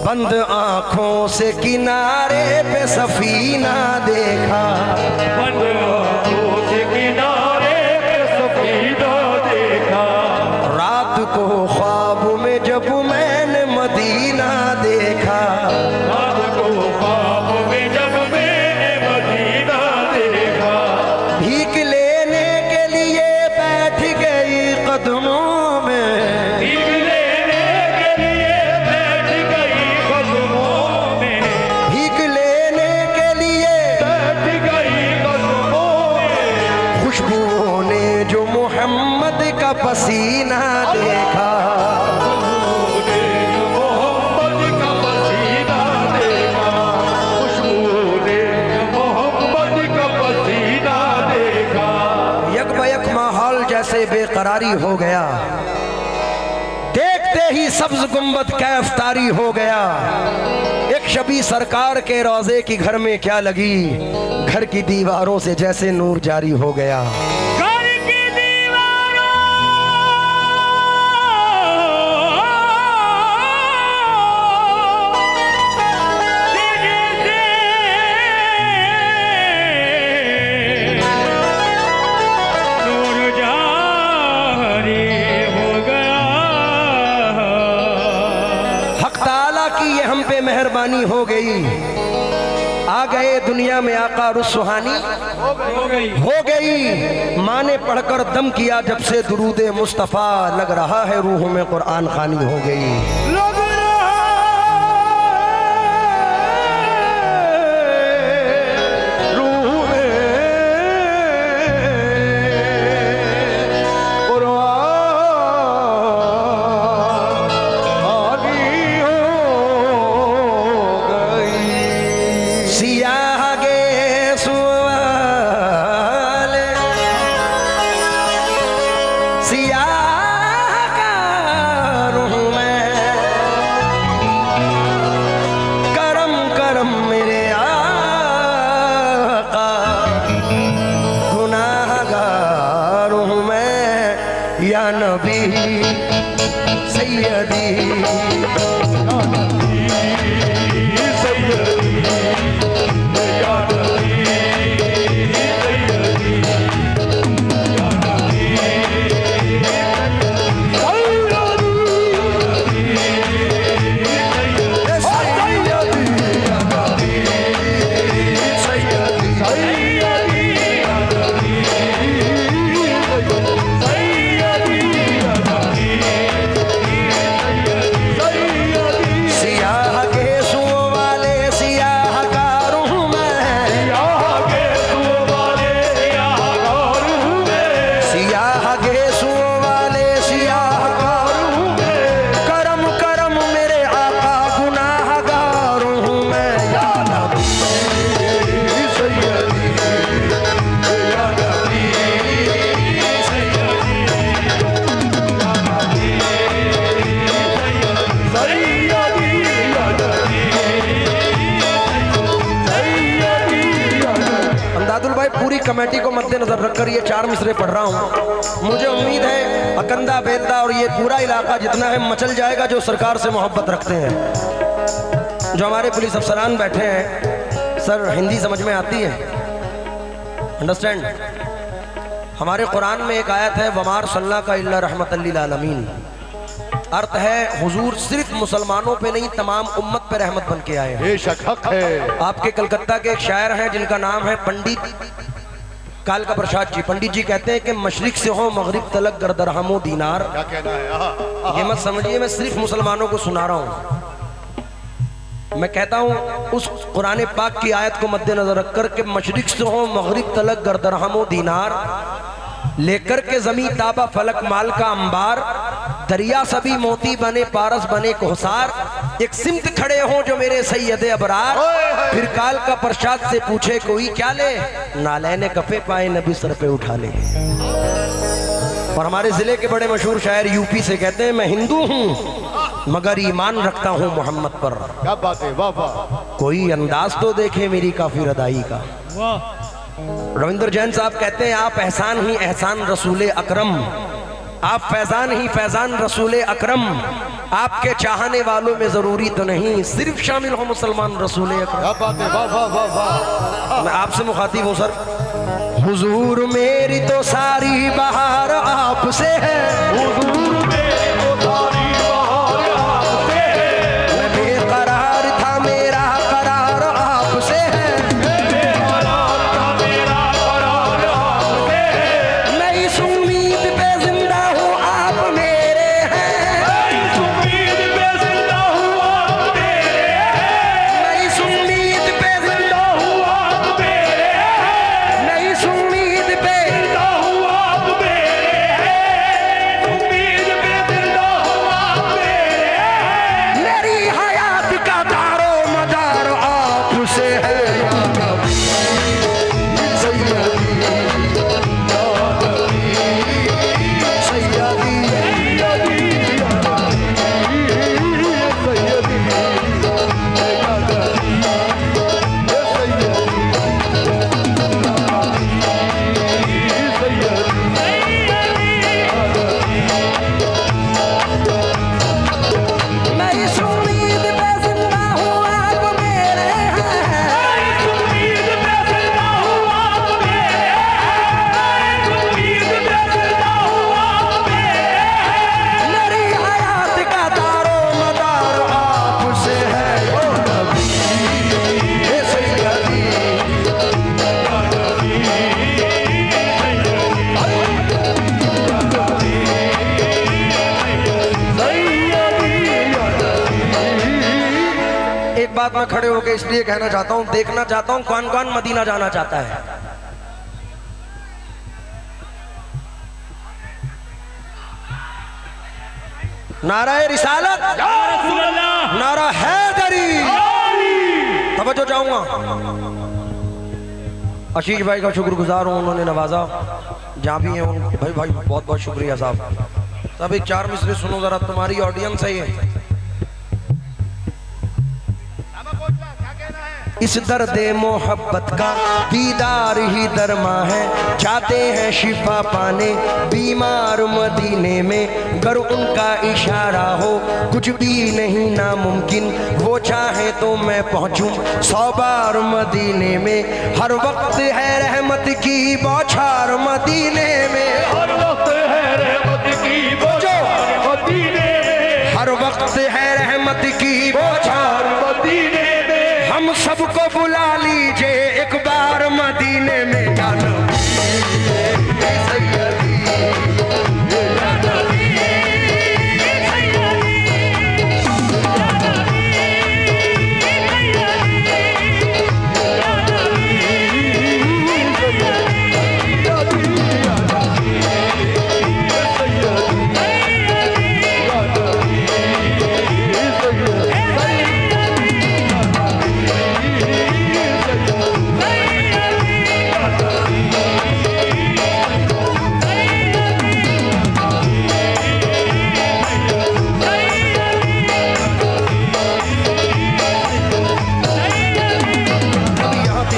बंद आंखों से किनारे पे सफीना देखा, बंद आंखों से किनारे पे सफीना देखा। रात को ख्वाब में जब मैंने मदीना देखा, रात को ख्वाब में जब मैंने मदीना देखा। भीख लेने के लिए बैठ गई कदमों में, भीख लेने के लिए बैठ गई कदमों में, भीख लेने के लिए बैठ गई कदमों में। खुशबुओं ने जो मोहम्मद का पसीना देखा, मोहम्मद का पसीना देखा। खुशबू ने मोहम्मद का पसीना देखा। यकबयक माहौल जैसे बेकरारी हो गया, देखते ही सब्ज गुंबद कैफ तारी हो गया। एक शबी सरकार के रोजे की घर में क्या लगी, घर की दीवारों से जैसे नूर जारी हो गया। घर की दीवारों से नूर जारी हो गया। हक ताला की ये हम पे मेहरबानी हो गई, आ गए दुनिया में आका रुसहानी हो गई। माँ ने पढ़कर दम किया जब से दुरूदे मुस्तफ़ा, लग रहा है रूह में कुरान खानी हो गई। लग रहा रूह में कुरान खानी हो गई। सियाह गे सुवाले, सियाह का रूह में, करम करम मेरे आका, गुनाहगार हूँ मैं या नबी सैयदी। कमेटी को मद्देनजर रखकर ये 4 मिसरे पढ़ रहा हूँ। मुझे उम्मीद है अकंदा बेलदा और ये पूरा इलाका जितना है मचल जाएगा जो सरकार से मोहब्बत रखते हैं। जो हमारे पुलिस अफसरान बैठे हैं, सर हिंदी समझ में आती है? अंडरस्टैंड? हमारे कुरान में एक आयत है, वमार सल्ला का इल्ला रहमतल लिल आलमीन। अर्थ है हुजूर सिर्फ मुसलमानों पे नहीं तमाम उम्मत पे रहमत बन के आए। बेशक हक है। आपके कलकत्ता के एक शायर हैं जिनका नाम है पंडित कालका प्रसाद जी। पंडित जी कहते हैं कि मशरिक से हो मगरिब तलक गर दरहमो दीनार। क्या कहना है? ये मत समझिए मैं सिर्फ मुसलमानों को सुना रहा हूँ। मैं कहता हूँ उस कुरान पाक की आयत को मद्देनजर रखकर के मशरिक से हो मगरिब तलक गर दरहमो दीनार, लेकर के जमी ताबा फलक माल का अंबार, दरिया सभी मोती बने पारस बने कोहसार, एक सिमत खड़े हो जो मेरे सैयदे अबरार, फिर काल का प्रसाद से पूछे कोई क्या ले, नालैने कफे पाए नबी सर पे उठा ले। और हमारे जिले के बड़े मशहूर शायर यूपी से कहते हैं मैं हिंदू हूँ मगर ईमान रखता हूँ मोहम्मद पर। क्या बात है, वाह वाह। कोई अंदाज तो देखे मेरी काफी रदाई का। रविंद्र जैन साहब कहते हैं आप एहसान ही एहसान रसूले अकरम, आप फैजान ही फैजान रसूल अकरम, आपके चाहने वालों में जरूरी तो नहीं सिर्फ शामिल हो मुसलमान रसूल अकरम। क्या बात है, वाह वाह वाह वाह। मैं आपसे मुखातिब हूँ सर। हुजूर मेरी तो सारी बहार आपसे है, हुजूर मेरी तो सारी बहार आपसे है। मैं बेकरार था मेरा करार आपसे है, बेकरार था मेरा करार आपसे है। मैं इस उम्मीद पे जिंदा हूँ आप मेरे हैं, इस उम्मीद पे जिंदा हूँ आप मेरे हैं। मैं इस उम्मीद पे जिंदा हूँ आप मेरे हैं। मैं इस उम्मीद पे जिंदा हूँ आप मेरे हैं। उम्मीद पे जिंदा हूँ आप मेरे हैं। मेरी हयात का दारो मदार आपसे है। मैं इस उम्मीद पे जिंदा हूँ आप मेरे हैं, इस उम्मीद पे जिंदा हूँ आप मेरे हैं। इस उम्मीद पे जिंदा हूँ आप मेरे हैं। मेरी हयात का दारो मदार आपसे है। ओ नबी, ये सैयदी, एक बात मैं खड़े होकर इसलिए कहना चाहता हूँ, देखना चाहता हूँ कौन कौन मदीना जाना चाहता है। नाराए रिसालत, या रसूल अल्लाह। नारा हैदरी। तवज्जो चाहूंगा, आशीष भाई का शुक्रगुजार हूँ, उन्होंने नवाजा जहाँ भी हैं उन भाई भाई बहुत बहुत शुक्रिया साहब। सब एक चार मिसरे सुनो जरा, तुम्हारी ऑडियंस है ये। इस दर्द मोहब्बत का दीदार ही दरमा है, चाहते हैं शिफा पाने बीमार मदीने में, गर उनका इशारा हो कुछ भी नहीं नामुमकिन, वो चाहे तो मैं पहुंचूं 100 बार मदीने में, हर वक्त है रहमत की बौछार मदीने में, हर वक्त है रहमत की बौछार मदीने में। हर वक्त है रहमत की बौछार। मदीने में हम सबको बुला लीजिए एक बार मदीने में, या नबी, या सैयदी, या नबी,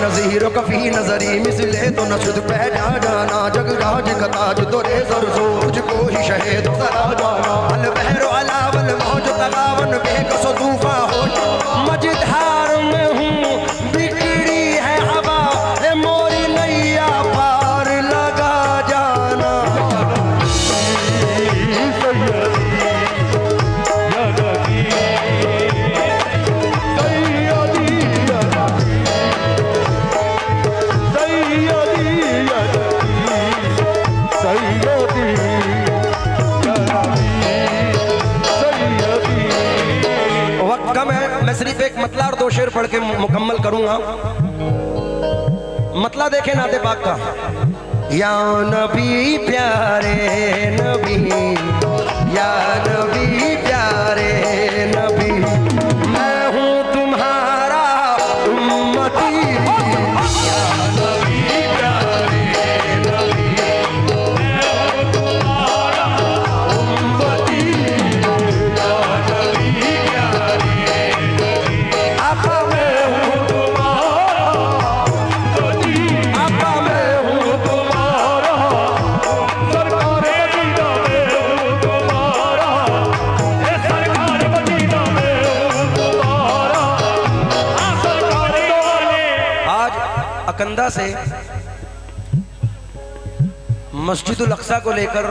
नज़ीरों कफी नजरी मिसले तो नशुद पहना जाना, जगराज का ताज तोरे सरसो तुझको ही शहीद सरा जाना, अल बहरो अलावल मौज तगावन बेकसो तूफा हो, मझधार में हूँ बिगड़ी है हवा, ए मोरी नैया पार लगा जाना। वक्त कम है, मैं सिर्फ एक मतला और 2 शेर पढ़ के मुकम्मल करूंगा। मतला देखे नाते पाक का। या नबी प्यारे नबी, या नबी प्यारे नबी, मैं हूँ तुम्हारा उम्मती, या नबी प्यारे नबी, मैं हूँ तुम्हारा उम्मती, या नबी प्यारे नबी, आपा मैं हूँ तुम्हारा उम्मती, आपा मैं हूँ तुम्हारा, सरकार मदीना में बकंदा से मस्जिदुल अक्सा को लेकर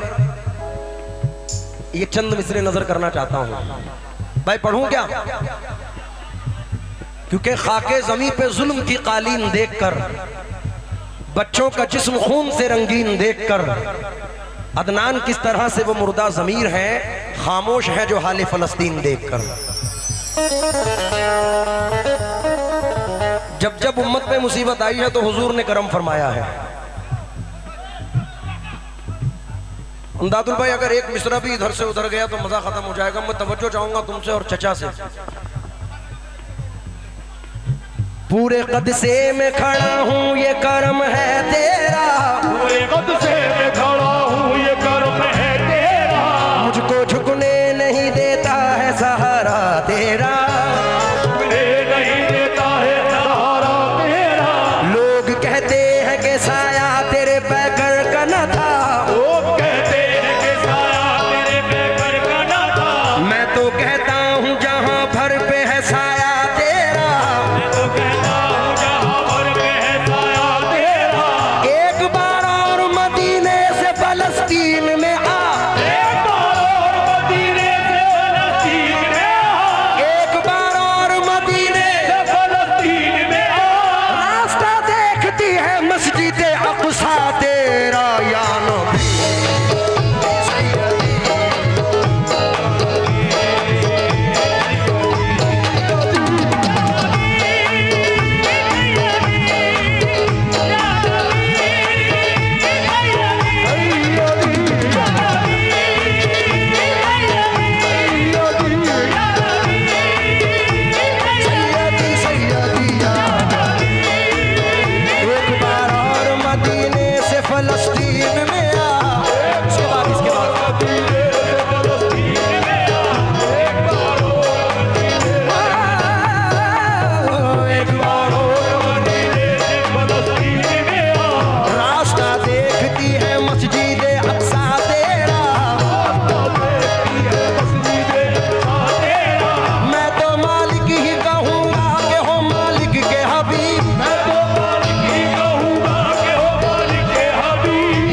ये चंद मिसरे नजर करना चाहता हूं। भाई पढ़ूं क्या? क्योंकि खाके जमीन पे जुल्म की कालीन देखकर, बच्चों का जिस्म खून से रंगीन देखकर, अदनान किस तरह से वो मुर्दा ज़मीर है, खामोश है जो हाल फलस्तीन देखकर। जब जब उम्मत पे मुसीबत आई है तो हुजूर ने करम फरमाया है। दादुल भाई अगर एक मिसरा भी इधर से उधर गया तो मजा खत्म हो जाएगा। मैं तवज्जो चाहूंगा तुमसे और चचा से। पूरे कद से मैं खड़ा हूँ ये करम है तेरा, पूरे कद से मैं खड़ा हूँ ये कर्म है तेरा, मुझको झुकने नहीं देता है सहारा तेरा, मुझे नहीं देता है सहारा तेरा। लोग कहते हैं कि साया तेरे पैकर का न था, लोग कहते हैं कि साया तेरे पैकर का न था, मैं तो कहता हूँ जहाँ भर पे है साया तेरा, मैं तो कहता हूँ जहाँ भर पे है साया तेरा। एक बार और मदीने से फलस्तीन में आ, एक बार और मदीने से फलस्तीन में आ, एक बार और मदीने से फलस्तीन में आ। रास्ता देखती है मस्जिद अक़सा तेरा, या नबी सैयदी सैयदी या नबी। एक बार और मदीने से फलस्तीन में आ। इसके बाद मदीने से फलस्तीन में आ, एक बार और एक बार और मदीने से फलस्तीन में आ। रास्ता देखती है मस्जिद अक़सा तेरा, मैं तो मालिक ही कहूँगा कि हो मालिक के हबीब,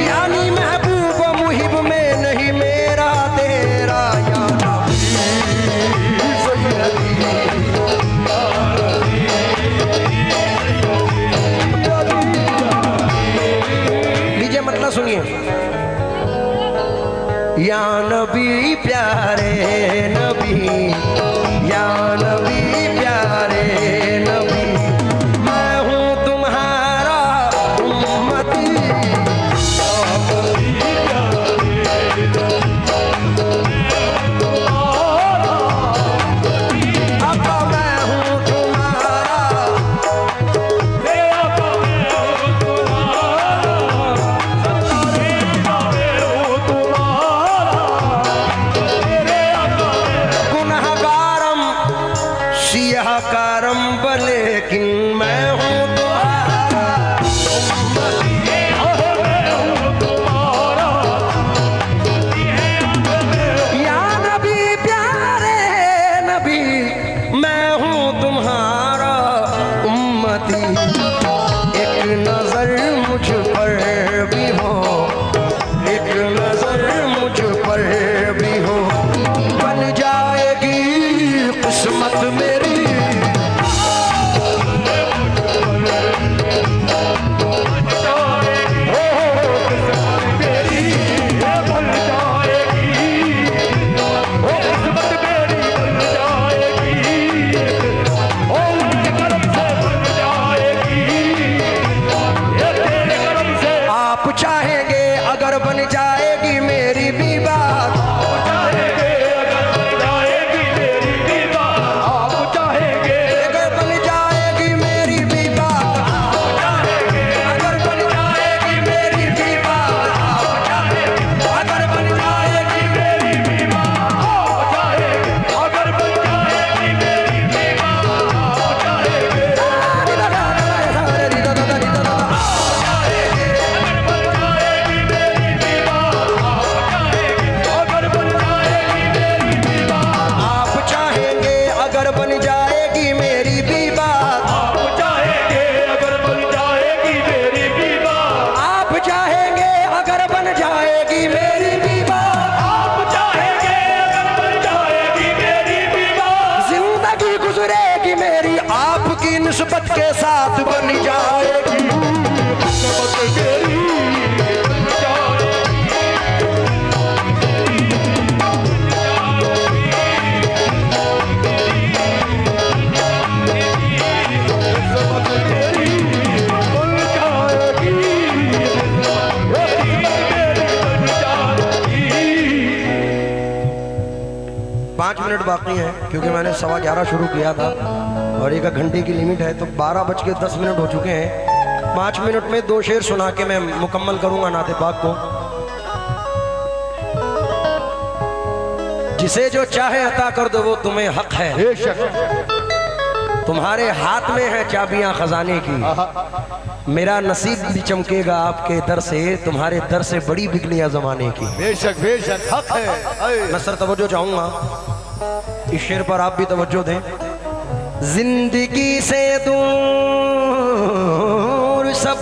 यानी महबूब व मुहिब में नहीं मेरा तेरा, या नबी सैयदी। लीजिए मतलब सुनिए। या नबी प्यारे नबी, या नबी प्यारे नबी, मैं हूँ तुम्हारा उम्मती, अब मैं हूँ तुम्हारा, गुनहगारम सियाहकारम लेकिन मैं हूँ तुम्हारा या नबी प्यारे नबी, मैं हूँ तुम्हारा उम्मती। एक नजर मुझ पर भी हो, एक नजर मुझ पर भी हो, बन जाएगी किस्मत मेरी, की निस्बत के साथ बन जाएगी। किस्मत तेरी बन जाएगी। किस्मत तेरी बन जाएगी। बन जाएगी। 5 मिनट बाकी हैं क्योंकि मैंने 11:15 शुरू किया था और 1 घंटे की लिमिट है, तो 12:10 हो चुके हैं। 5 मिनट में 2 शेर सुना के मैं मुकम्मल करूंगा नाते पाक को। जिसे जो चाहे अता कर दो वो तुम्हें हक है, बेशक तुम्हारे हाथ में है चाबियां खजाने की। मेरा नसीब भी चमकेगा आपके दर से, तुम्हारे दर से बड़ी बिगलियां जमाने की। बेशक बेशक हक है। मैं सर तवज्जो चाहूंगा, इस शेर पर आप भी तवज्जो दें। जिंदगी से दूर सब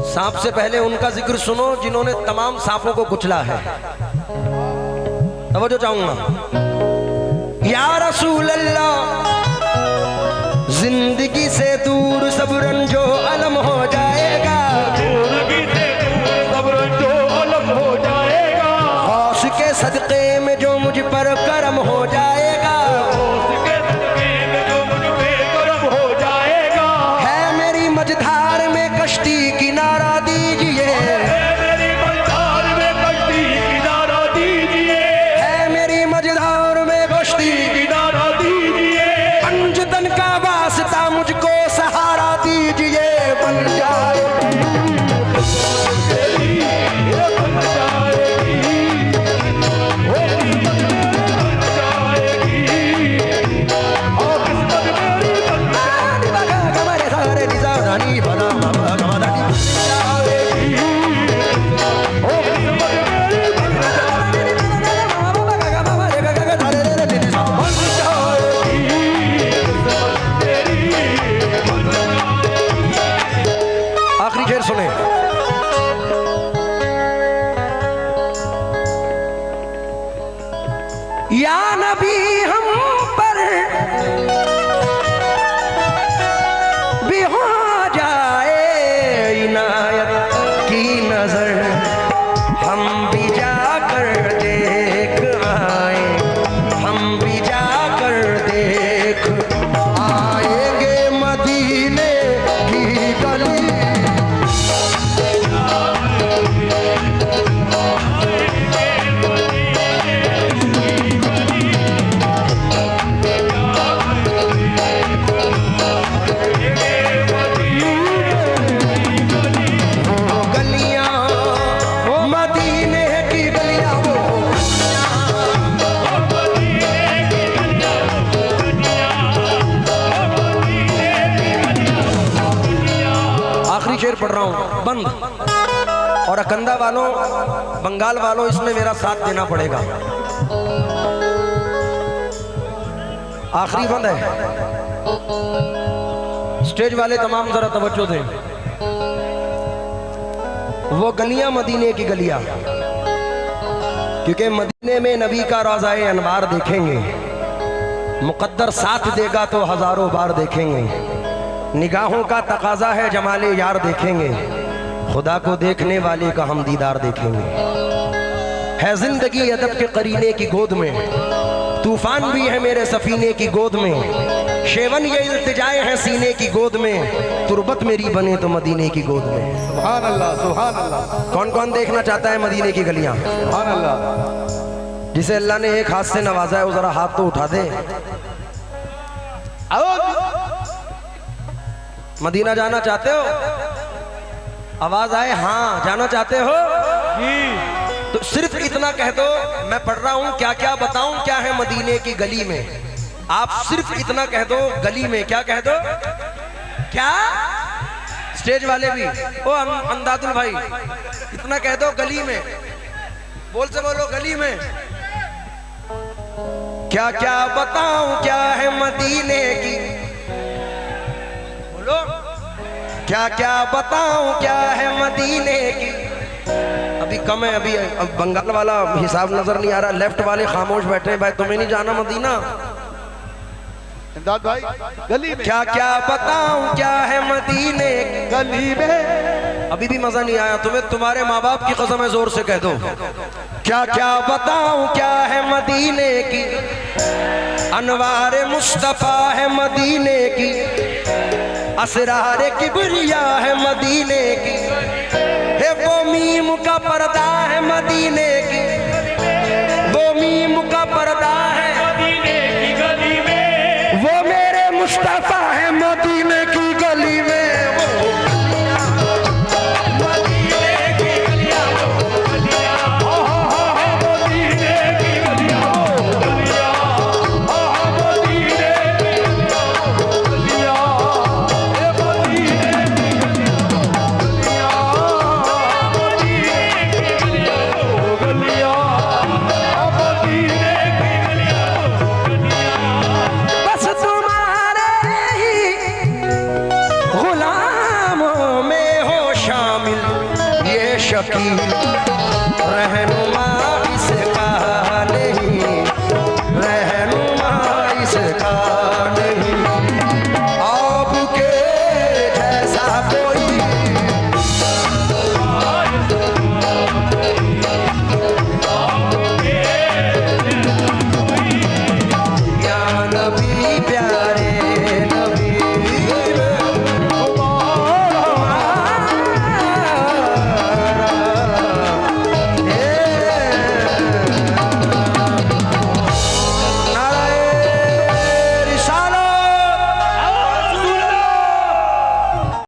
सांप से पहले उनका जिक्र सुनो जिन्होंने तमाम सांपों को कुचला है। तवज्जो चाहूंगा। या रसूल अल्लाह, जिंदगी से दूर सब रंजो अलम हो जाएगा। जिंदगी से दूर सब रंजो अलम हो जाएगा। गौस के सदक़े में जो मुझ पर करम हो जाएगा। उसके सदक़े में जो मुझ पे करम हो जाएगा। है मेरी मझधार में कश्ती किनारा दीजिए। है मेरी मझधार में कश्ती किनारा दीजिए। है मेरी मझधार में कश्ती किनारा दीजिए। अंजुदन का वास्ता मुझको सहारा दीजिए। बन जाए तेरी ये बन जाएगी। वो किस्मत मेरी बन जाएगी। और किस्मत मेरी बन रानी बना जाएगी। वो किस्मत मेरी बन आखिरी शेर सुने। या नबी हम पर भी हो जाए इनायत की नजर, हम भी जाकर देख आए, हम भी जाकर देख आएंगे मदीने की गली। शेर पढ़ रहा हूं बंद। और अकंदा वालों, बंगाल वालों, इसमें मेरा साथ देना पड़ेगा। आखिरी बंद है। स्टेज वाले तमाम जरा तवज्जो दें। वो गलियां मदीने की गलियां, क्योंकि मदीने में नबी का रोज़ाए अनवार देखेंगे। मुकद्दर साथ देगा तो हजारों बार देखेंगे। निगाहों का तकाजा है जमाले यार देखेंगे। खुदा को देखने वाले का हम दीदार देखेंगे। है जिंदगी अदब के करीने की गोद में, तूफान भी है मेरे सफीने की गोद में। शेवन ये इल्तिजाए हैं सीने की गोद में, तुरबत मेरी बने तो मदीने की गोद में। सुभान अल्लाह सुभान अल्लाह। कौन कौन देखना चाहता है मदीने की गलियां? सुभान अल्लाह। जिसे अल्लाह ने एक हाथ से नवाजा है वो जरा हाथ तो उठा दे। मदीना जाना चाहते हो? आवाज आए हाँ जाना चाहते हो तो सिर्फ इतना कह दो, मैं पढ़ रहा हूं क्या क्या बताऊं क्या है मदीने की गली में। आप सिर्फ इतना कह दो गली में, क्या कह दो? क्या? स्टेज वाले भी, ओ अंदादुल भाई, इतना कह दो गली में। बोल से बोलो गली में। क्या क्या बताऊं क्या है मदीने की, बोलो क्या क्या बताऊं क्या है मदीने की। अभी कम है अभी। अब बंगाल वाला हिसाब नजर नहीं आ रहा, लेफ्ट वाले खामोश बैठे हैं। भाई तुम्हें नहीं जाना मदीना? इमदाद भाई गली में क्या क्या बताऊं क्या है मदीने की। गली में अभी भी मजा नहीं आया तुम्हें? तुम्हारे माँ बाप की कसम है, जोर से कह दो। क्या क्या बताऊं क्या है मदीने की, अनवार मुस्तफा है मदीने की, असरार किबरिया है मदीने की, है वो मीम का पर्दा है मदीने की, वो मीम का पर्दा है मदीने की गली में वो मेरे मुस्तफा